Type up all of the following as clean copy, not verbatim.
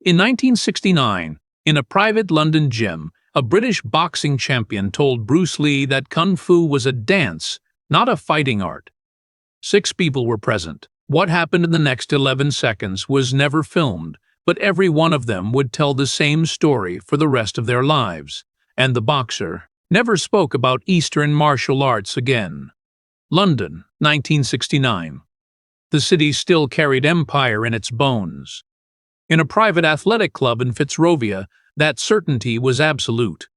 In 1969, in a private London gym, a British boxing champion told Bruce Lee that Kung Fu was a dance, not a fighting art. 6 people were present. What happened in the next 11 seconds was never filmed, but every one of them would tell the same story for the rest of their lives. And the boxer never spoke about Eastern martial arts again. London, 1969. The city still carried empire in its bones. In a private athletic club in Fitzrovia, that certainty was absolute.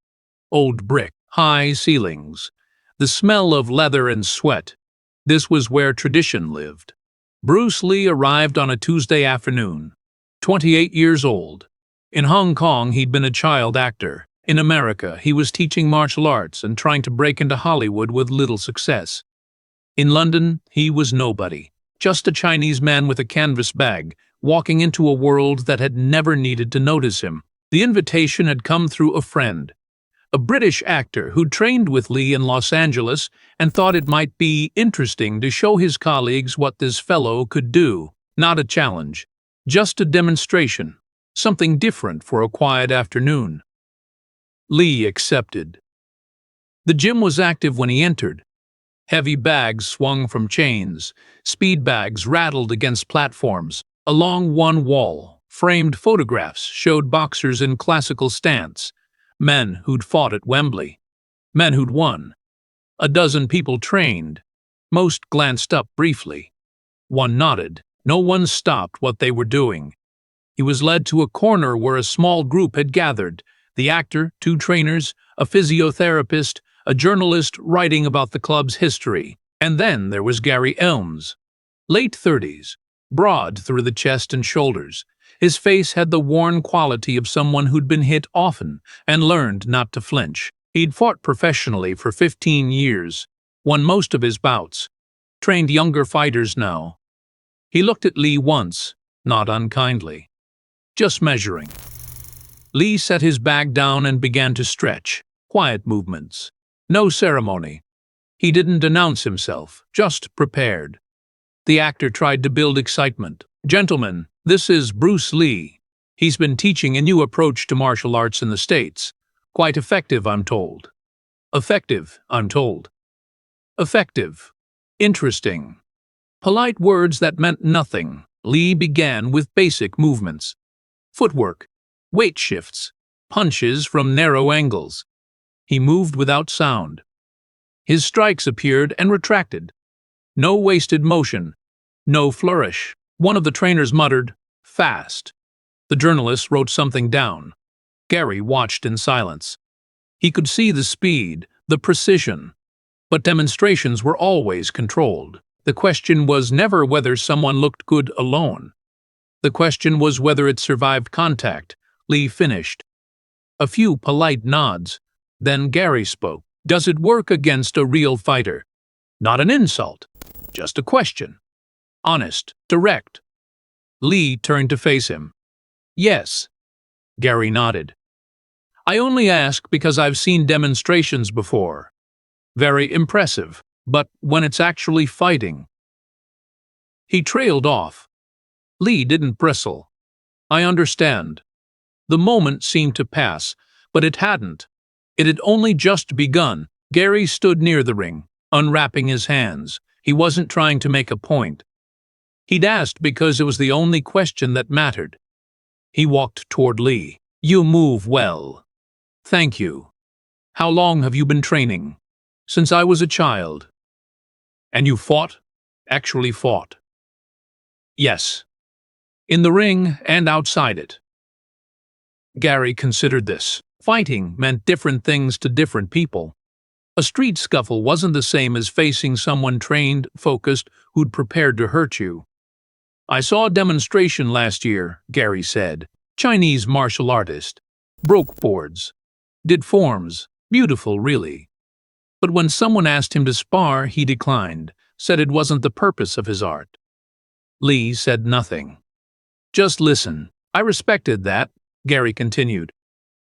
Old brick, high ceilings, the smell of leather and sweat. This was where tradition lived. Bruce Lee arrived on a Tuesday afternoon, 28 years old. In Hong Kong, he'd been a child actor. In America, he was teaching martial arts and trying to break into Hollywood with little success. In London, he was nobody, just a Chinese man with a canvas bag, walking into a world that had never needed to notice him. The invitation had come through a friend, a British actor who'd trained with Lee in Los Angeles and thought it might be interesting to show his colleagues what this fellow could do. Not a challenge, just a demonstration, something different for a quiet afternoon. Lee accepted. The gym was active when he entered. Heavy bags swung from chains, speed bags rattled against platforms. Along one wall, framed photographs showed boxers in classical stance, men who'd fought at Wembley, men who'd won. A dozen people trained. Most glanced up briefly. One nodded. No one stopped what they were doing. He was led to a corner where a small group had gathered. The actor, 2 trainers, a physiotherapist, a journalist writing about the club's history. And then there was Gary Elms, late 30s, broad through the chest and shoulders. His face had the worn quality of someone who'd been hit often and learned not to flinch. He'd fought professionally for 15 years, won most of his bouts, trained younger fighters now. He looked at Lee once, not unkindly. Just measuring. Lee set his bag down and began to stretch. Quiet movements. No ceremony. He didn't announce himself, just prepared. The actor tried to build excitement. "Gentlemen, this is Bruce Lee. He's been teaching a new approach to martial arts in the States. Quite effective, I'm told." Effective, I'm told. Effective. Interesting. Polite words that meant nothing. Lee began with basic movements. Footwork, weight shifts, punches from narrow angles. He moved without sound. His strikes appeared and retracted. No wasted motion, no flourish. One of the trainers muttered, "Fast." The journalist wrote something down. Gary watched in silence. He could see the speed, the precision. But demonstrations were always controlled. The question was never whether someone looked good alone. The question was whether it survived contact. Lee finished. A few polite nods. Then Gary spoke. "Does it work against a real fighter?" Not an insult, just a question. Honest, direct. Lee turned to face him. "Yes." Gary nodded. "I only ask because I've seen demonstrations before. Very impressive, but when it's actually fighting..." He trailed off. Lee didn't bristle. "I understand." The moment seemed to pass, but it hadn't. It had only just begun. Gary stood near the ring, unwrapping his hands. He wasn't trying to make a point. He'd asked because it was the only question that mattered. He walked toward Lee. "You move well." "Thank you." "How long have you been training?" "Since I was a child." "And you fought? Actually fought?" "Yes." "In the ring and outside it." Gary considered this. Fighting meant different things to different people. A street scuffle wasn't the same as facing someone trained, focused, who'd prepared to hurt you. "I saw a demonstration last year," Gary said. "Chinese martial artist. Broke boards. Did forms. Beautiful, really. But when someone asked him to spar, he declined, said it wasn't the purpose of his art." Lee said nothing. "Just listen." "I respected that," Gary continued.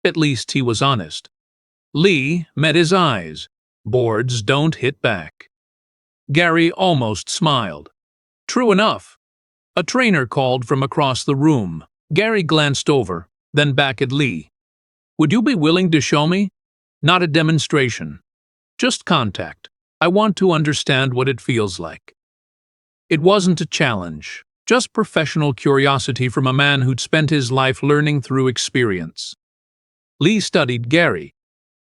At least he was honest. Lee met his eyes. Boards don't hit back. Gary almost smiled. "True enough." A trainer called from across the room. Gary glanced over, then back at Lee. Would you be willing to show me? Not a demonstration. Just contact. I want to understand what it feels like. It wasn't a challenge, just professional curiosity from a man who'd spent his life learning through experience. Lee studied Gary,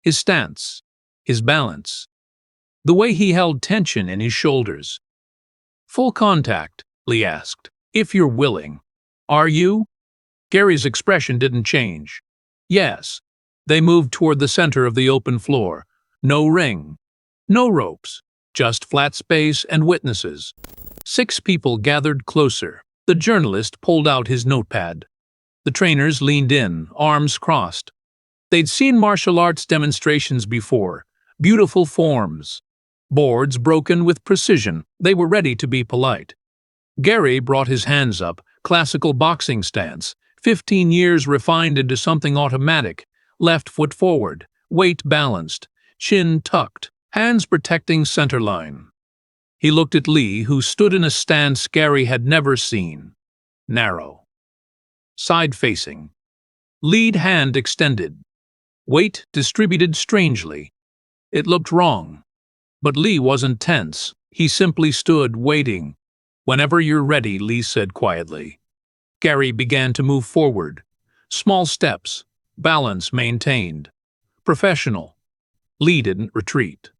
his stance, his balance, the way he held tension in his shoulders. Full contact, Lee asked. If you're willing. Are you? Gary's expression didn't change. Yes. They moved toward the center of the open floor. No ring. No ropes. Just flat space and witnesses. 6 people gathered closer. The journalist pulled out his notepad. The trainers leaned in, arms crossed. They'd seen martial arts demonstrations before. Beautiful forms. Boards broken with precision. They were ready to be polite. Gary brought his hands up, classical boxing stance. 15 years refined into something automatic. Left foot forward, weight balanced, chin tucked, hands protecting center line. He looked at Lee, who stood in a stance Gary had never seen. Narrow. Side-facing. Lead hand extended. Weight distributed strangely. It looked wrong. But Lee wasn't tense. He simply stood, waiting. Whenever you're ready, Lee said quietly. Gary began to move forward. Small steps. Balance maintained. Professional. Lee didn't retreat.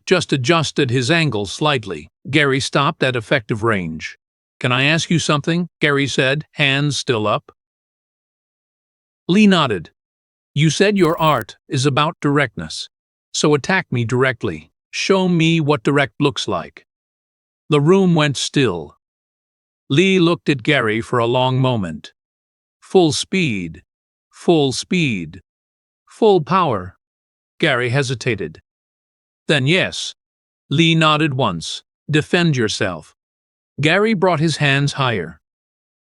Just adjusted his angle slightly. Gary stopped at effective range. Can I ask you something? Gary said, hands still up. Lee nodded. You said your art is about directness. So attack me directly. Show me what direct looks like. The room went still. Lee looked at Gary for a long moment. Full speed. Full speed. Full power. Gary hesitated. Then yes. Lee nodded once. Defend yourself. Gary brought his hands higher.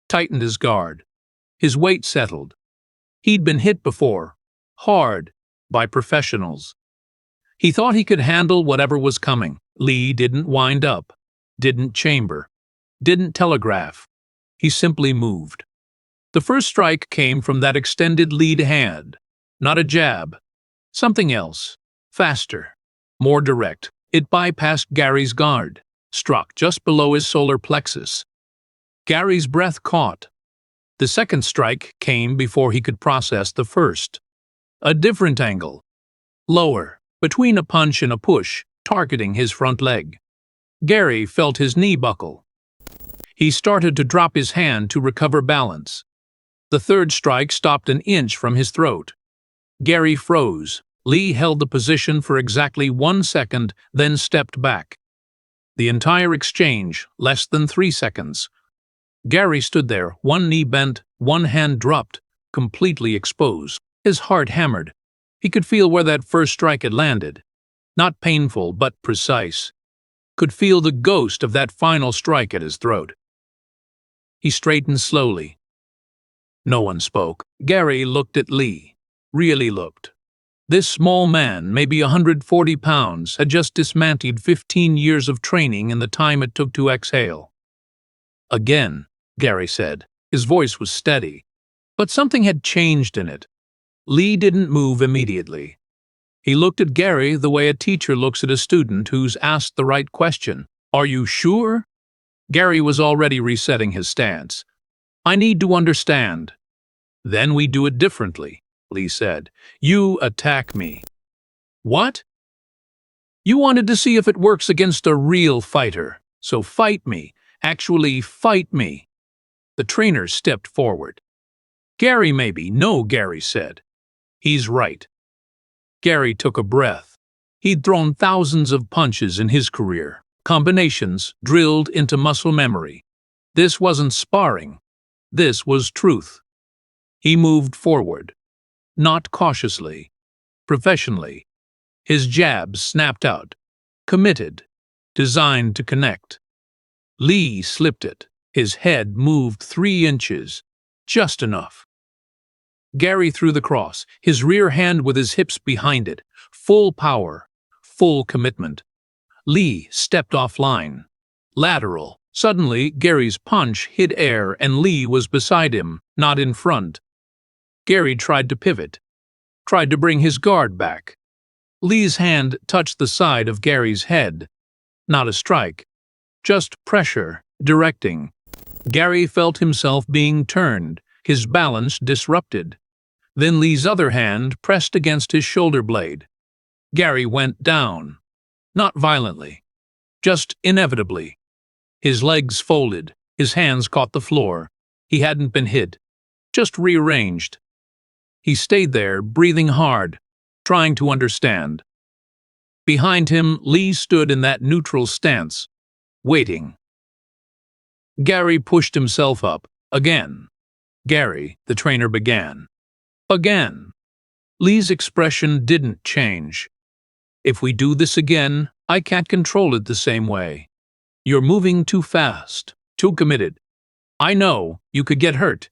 Tightened his guard. His weight settled. He'd been hit before. Hard. By professionals. He thought he could handle whatever was coming. Lee didn't wind up. Didn't chamber. Didn't telegraph. He simply moved. The first strike came from that extended lead hand. Not a jab. Something else. Faster. More direct. It bypassed Gary's guard. Struck just below his solar plexus. Gary's breath caught. The second strike came before he could process the first. A different angle. Lower. Between a punch and a push, targeting his front leg. Gary felt his knee buckle. He started to drop his hand to recover balance. The third strike stopped an inch from his throat. Gary froze. Lee held the position for exactly 1 second, then stepped back. The entire exchange, less than 3 seconds. Gary stood there, one knee bent, one hand dropped, completely exposed. His heart hammered. He could feel where that first strike had landed. Not painful, but precise. Could feel the ghost of that final strike at his throat. He straightened slowly. No one spoke. Gary looked at Lee. Really looked. This small man, maybe 140 pounds, had just dismantled 15 years of training in the time it took to exhale. Again, Gary said. His voice was steady. But something had changed in it. Lee didn't move immediately. He looked at Gary the way a teacher looks at a student who's asked the right question. Are you sure? Gary was already resetting his stance. I need to understand. Then we do it differently, Lee said. You attack me. What? You wanted to see if it works against a real fighter. So fight me. Actually fight me. The trainer stepped forward. Gary maybe. No, Gary said. He's right. Gary took a breath. He'd thrown thousands of punches in his career, combinations drilled into muscle memory. This wasn't sparring. This was truth. He moved forward, not cautiously, professionally. His jabs snapped out, committed, designed to connect. Lee slipped it. His head moved 3 inches, just enough. Gary threw the cross, his rear hand with his hips behind it. Full power, full commitment. Lee stepped offline. Lateral, Suddenly, Gary's punch hit air and Lee was beside him, not in front. Gary tried to pivot, tried to bring his guard back. Lee's hand touched the side of Gary's head. Not a strike, just pressure, directing. Gary felt himself being turned, his balance disrupted. Then Lee's other hand pressed against his shoulder blade. Gary went down. Not violently, just inevitably. His legs folded, his hands caught the floor. He hadn't been hit, just rearranged. He stayed there, breathing hard, trying to understand. Behind him, Lee stood in that neutral stance, waiting. Gary pushed himself up, again. Gary, the trainer began. Again. Lee's expression didn't change. If we do this again, I can't control it the same way. You're moving too fast, too committed. I know, you could get hurt.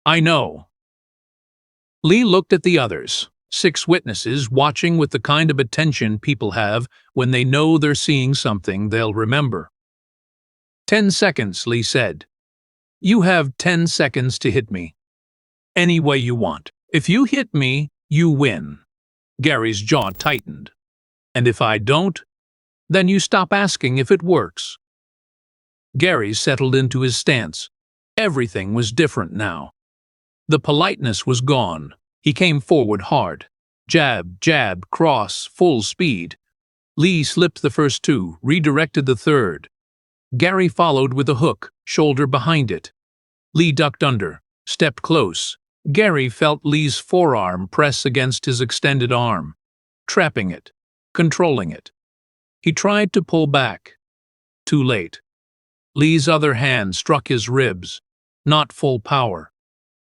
I know. Lee looked at the others, 6 witnesses watching with the kind of attention people have when they know they're seeing something they'll remember. 10 seconds, Lee said. You have 10 seconds to hit me. Any way you want. If you hit me, you win. Gary's jaw tightened. And if I don't, then you stop asking if it works. Gary settled into his stance. Everything was different now. The politeness was gone. He came forward hard. Jab, jab, cross, full speed. Lee slipped the first 2, redirected the third. Gary followed with a hook, shoulder behind it. Lee ducked under, stepped close. Gary felt Lee's forearm press against his extended arm, trapping it, controlling it. He tried to pull back. Too late. Lee's other hand struck his ribs. Not full power,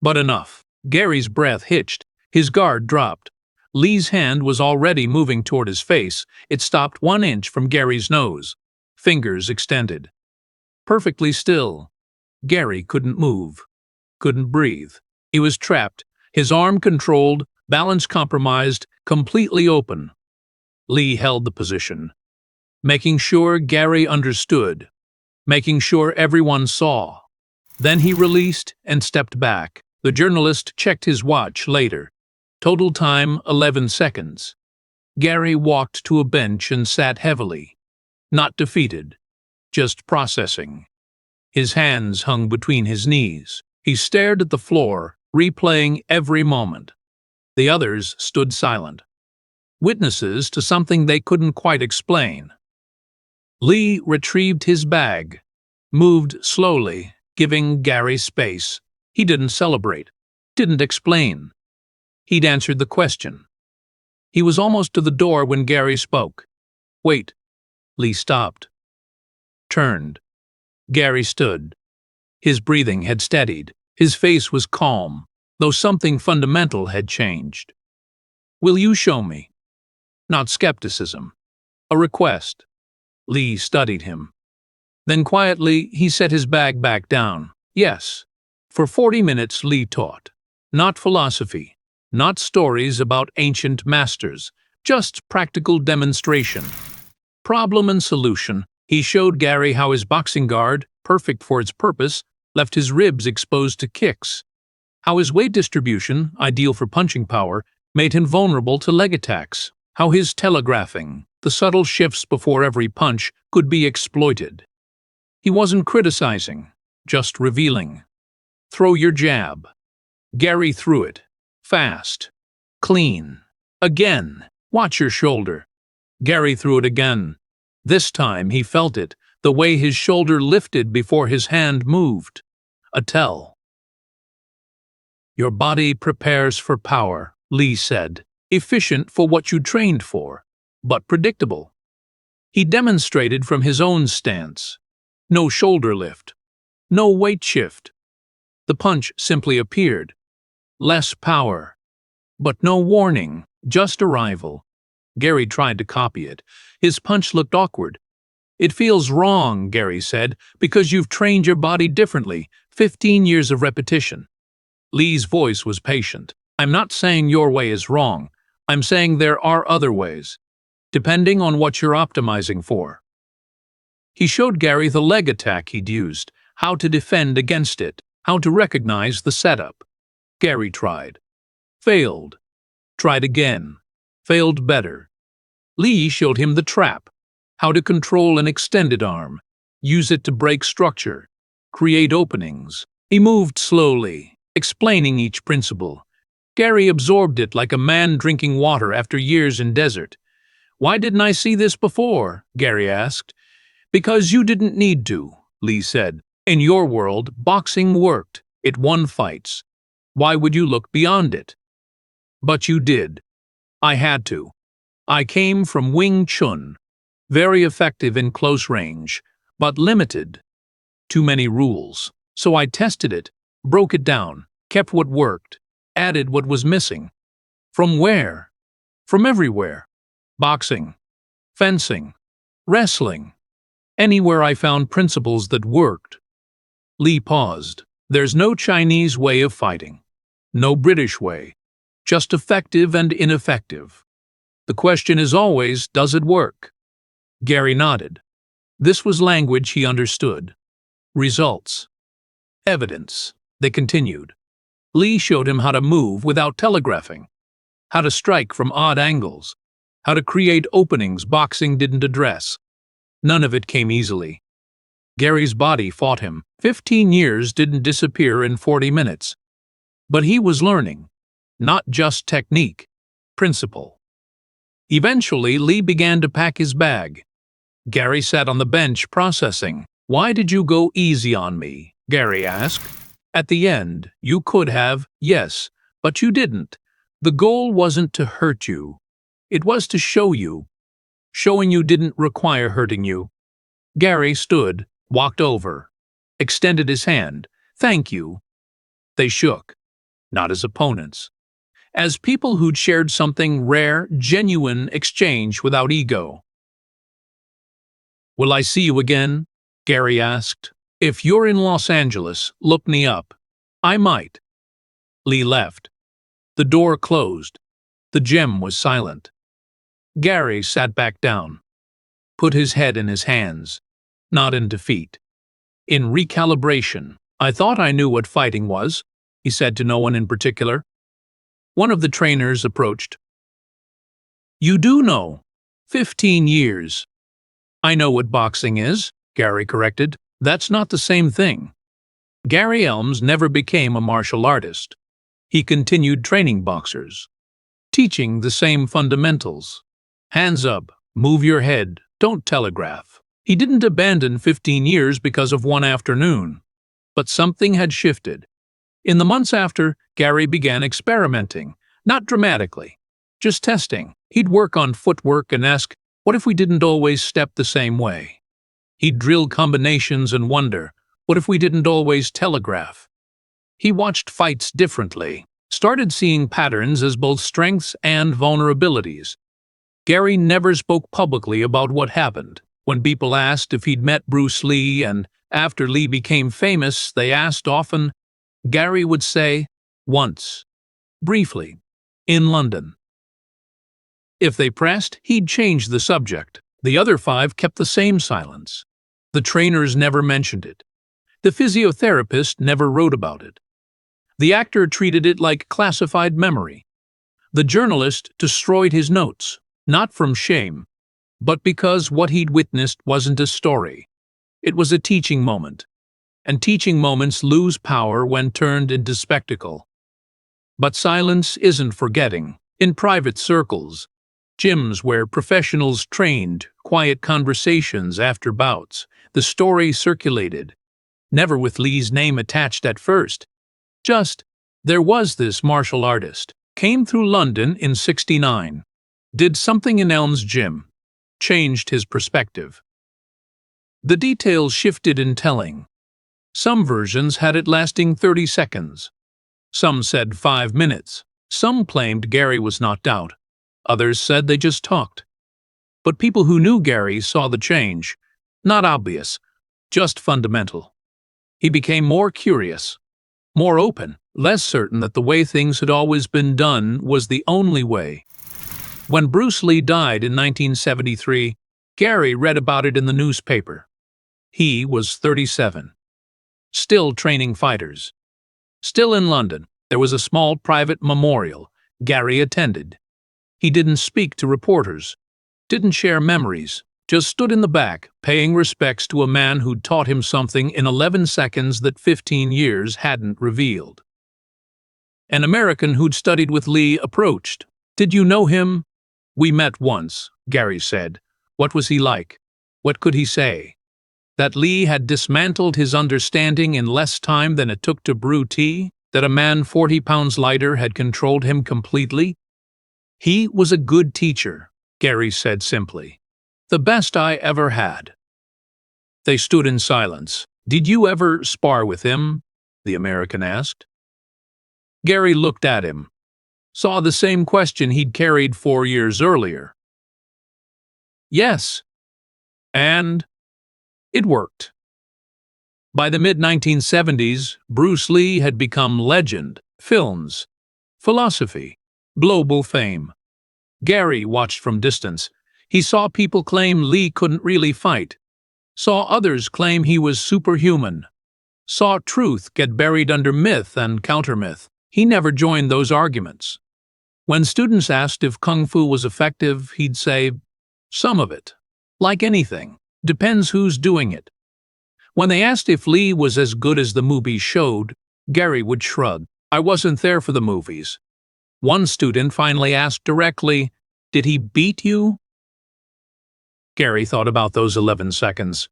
but enough. Gary's breath hitched. His guard dropped. Lee's hand was already moving toward his face. It stopped 1 inch from Gary's nose. Fingers extended. Perfectly still. Gary couldn't move. Couldn't breathe. He was trapped. His arm controlled, balance compromised, completely open. Lee held the position, making sure Gary understood, making sure everyone saw. Then he released and stepped back. The journalist checked his watch later. Total time 11 seconds. Gary walked to a bench and sat heavily. Not defeated, just processing. His hands hung between his knees. He stared at the floor, replaying every moment. The others stood silent, witnesses to something they couldn't quite explain. Lee retrieved his bag, moved slowly, giving Gary space. He didn't celebrate, didn't explain. He'd answered the question. He was almost to the door when Gary spoke. Wait. Lee stopped. Turned. Gary stood. His breathing had steadied. His face was calm, though something fundamental had changed. Will you show me? Not skepticism. A request. Lee studied him. Then quietly, he set his bag back down. Yes. For 40 minutes, Lee taught. Not philosophy. Not stories about ancient masters. Just practical demonstration. Problem and solution. He showed Gary how his boxing guard, perfect for its purpose, left his ribs exposed to kicks. How his weight distribution, ideal for punching power, made him vulnerable to leg attacks. How his telegraphing, the subtle shifts before every punch, could be exploited. He wasn't criticizing, just revealing. Throw your jab. Gary threw it. Fast. Clean. Again. Watch your shoulder. Gary threw it again. This time he felt it, the way his shoulder lifted before his hand moved. A tell. Your body prepares for power, Lee said. Efficient for what you trained for, but predictable. He demonstrated from his own stance. No shoulder lift. No weight shift. The punch simply appeared. Less power. But no warning, just arrival. Gary tried to copy it. His punch looked awkward. It feels wrong, Gary said, because you've trained your body differently, 15 years of repetition. Lee's voice was patient. I'm not saying your way is wrong. I'm saying there are other ways, depending on what you're optimizing for. He showed Gary the leg attack he'd used, how to defend against it, how to recognize the setup. Gary tried. Failed. Tried again. Failed better. Lee showed him the trap, how to control an extended arm, use it to break structure, create openings. He moved slowly, explaining each principle. Gary absorbed it like a man drinking water after years in desert. "Why didn't I see this before?" Gary asked. "Because you didn't need to," Lee said. "In your world, boxing worked. It won fights. Why would you look beyond it?" "But you did. I had to. I came from Wing Chun. Very effective in close range, but limited. Too many rules. So I tested it, broke it down, kept what worked, added what was missing." "From where?" "From everywhere. Boxing, fencing, wrestling. Anywhere I found principles that worked." Lee paused. "There's no Chinese way of fighting. No British way. Just effective and ineffective. The question is always, does it work?" Gary nodded. This was language he understood. Results. Evidence. They continued. Lee showed him how to move without telegraphing, how to strike from odd angles, how to create openings boxing didn't address. None of it came easily. Gary's body fought him. 15 years didn't disappear in 40 minutes. But he was learning. Not just technique, principle. Eventually, Lee began to pack his bag. Gary sat on the bench processing. "Why did you go easy on me?" Gary asked. "At the end, you could have, yes, but you didn't. The goal wasn't to hurt you. It was to show you. Showing you didn't require hurting you." Gary stood, walked over, extended his hand. "Thank you." They shook, not as opponents, as people who'd shared something rare, genuine exchange without ego. "Will I see you again?" Gary asked. "If you're in Los Angeles, look me up. I might." Lee left. The door closed. The gym was silent. Gary sat back down, put his head in his hands, not in defeat, in recalibration. "I thought I knew what fighting was," he said to no one in particular. One of the trainers approached. "You do know. 15 years. "I know what boxing is," Gary corrected. "That's not the same thing." Gary Elms never became a martial artist. He continued training boxers, teaching the same fundamentals. Hands up, move your head, don't telegraph. He didn't abandon 15 years because of one afternoon. But something had shifted. In the months after, Gary began experimenting, not dramatically, just testing. He'd work on footwork and ask, what if we didn't always step the same way? He'd drill combinations and wonder, what if we didn't always telegraph? He watched fights differently, started seeing patterns as both strengths and vulnerabilities. Gary never spoke publicly about what happened. When people asked if he'd met Bruce Lee, and after Lee became famous, they asked often, Gary would say, once, briefly, in London. If they pressed, he'd change the subject. The other 5 kept the same silence. The trainers never mentioned it. The physiotherapist never wrote about it. The actor treated it like classified memory. The journalist destroyed his notes, not from shame, but because what he'd witnessed wasn't a story. It was a teaching moment. And teaching moments lose power when turned into spectacle. But silence isn't forgetting. In private circles, gyms where professionals trained, quiet conversations after bouts, the story circulated, never with Lee's name attached at first. Just, there was this martial artist, came through London in '69, did something in Elm's gym, changed his perspective. The details shifted in telling. Some versions had it lasting 30 seconds. Some said 5 minutes. Some claimed Gary was knocked out. Others said they just talked. But people who knew Gary saw the change. Not obvious, just fundamental. He became more curious, more open, less certain that the way things had always been done was the only way. When Bruce Lee died in 1973, Gary read about it in the newspaper. He was 37, still training fighters. Still in London, there was a small private memorial Gary attended. He didn't speak to reporters, didn't share memories, just stood in the back, paying respects to a man who'd taught him something in 11 seconds that 15 years hadn't revealed. An American who'd studied with Lee approached. "Did you know him?" "We met once," Gary said. "What was he like? What could he say?" That Lee had dismantled his understanding in less time than it took to brew tea? That a man 40 pounds lighter had controlled him completely? "He was a good teacher," Gary said simply. "The best I ever had." They stood in silence. "Did you ever spar with him?" the American asked. Gary looked at him, saw the same question he'd carried 4 years earlier. "Yes. And it worked." By the mid-1970s, Bruce Lee had become legend, films, philosophy, global fame. Gary watched from distance. He saw people claim Lee couldn't really fight, saw others claim he was superhuman, saw truth get buried under myth and countermyth. He never joined those arguments. When students asked if Kung Fu was effective, he'd say, "Some of it. Like anything, depends who's doing it." When they asked if Lee was as good as the movies showed, Gary would shrug. "I wasn't there for the movies." One student finally asked directly, "Did he beat you?" Gary thought about those 11 seconds,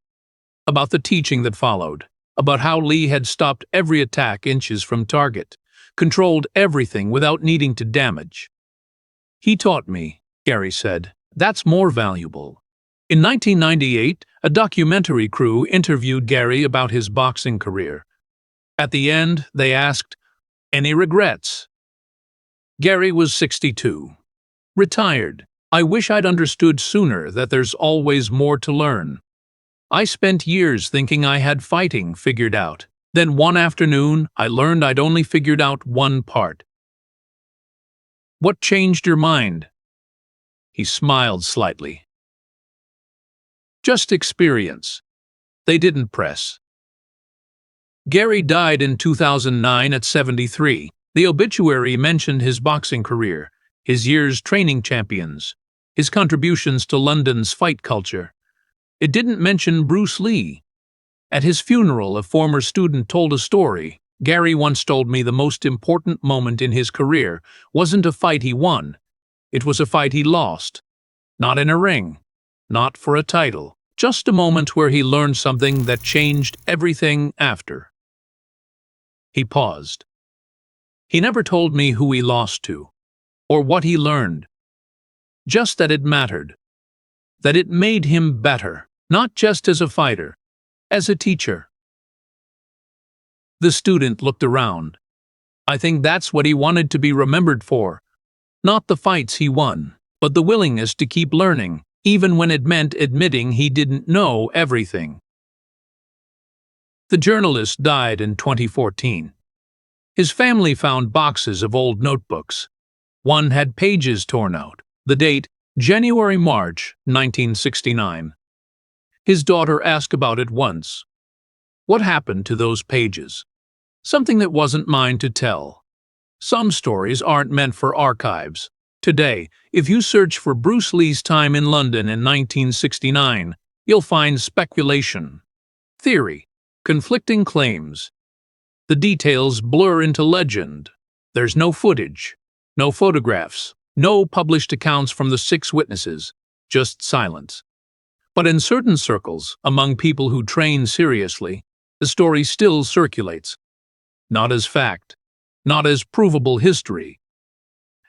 about the teaching that followed, about how Lee had stopped every attack inches from target, controlled everything without needing to damage. "He taught me," Gary said. "That's more valuable." In 1998, a documentary crew interviewed Gary about his boxing career. At the end, they asked, "Any regrets?" Gary was 62. Retired. "I wish I'd understood sooner that there's always more to learn. I spent years thinking I had fighting figured out. Then one afternoon, I learned I'd only figured out one part." "What changed your mind?" He smiled slightly. "Just experience." They didn't press. Gary died in 2009 at 73. The obituary mentioned his boxing career, his years training champions, his contributions to London's fight culture. It didn't mention Bruce Lee. At his funeral, a former student told a story. "Gary once told me the most important moment in his career wasn't a fight he won. It was a fight he lost. Not in a ring, not for a title, just a moment where he learned something that changed everything after." He paused. "He never told me who he lost to, or what he learned. Just that it mattered. That it made him better, not just as a fighter, as a teacher." The student looked around. "I think that's what he wanted to be remembered for. Not the fights he won, but the willingness to keep learning, even when it meant admitting he didn't know everything." The journalist died in 2014. His family found boxes of old notebooks. One had pages torn out, the date January-March 1969. His daughter asked about it once. "What happened to those pages?" "Something that wasn't mine to tell." Some stories aren't meant for archives. Today, if you search for Bruce Lee's time in London in 1969, you'll find speculation, theory, conflicting claims. The details blur into legend. There's no footage, no photographs, no published accounts from the 6 witnesses, just silence. But in certain circles, among people who train seriously, the story still circulates. Not as fact, not as provable history.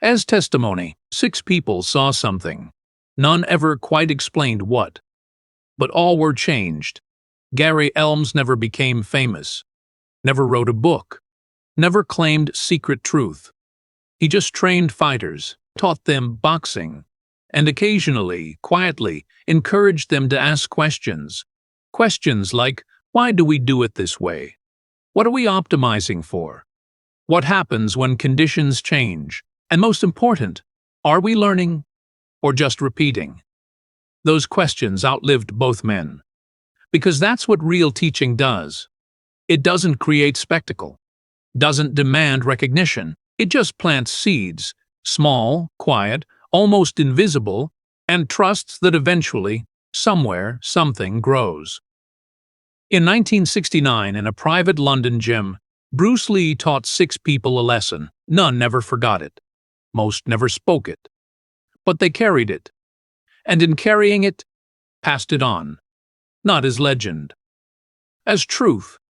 As testimony, 6 people saw something. None ever quite explained what. But all were changed. Gary Elms never became famous, never wrote a book, never claimed secret truth. He just trained fighters, taught them boxing, and occasionally, quietly, encouraged them to ask questions. Questions like, why do we do it this way? What are we optimizing for? What happens when conditions change? And most important, are we learning or just repeating? Those questions outlived both men. Because that's what real teaching does. It doesn't create spectacle, doesn't demand recognition. It just plants seeds, small, quiet, almost invisible, and trusts that eventually, somewhere, something grows. In 1969, in a private London gym, Bruce Lee taught 6 people a lesson. None never forgot it. Most never spoke it. But they carried it. And in carrying it, passed it on. Not as legend. As truth.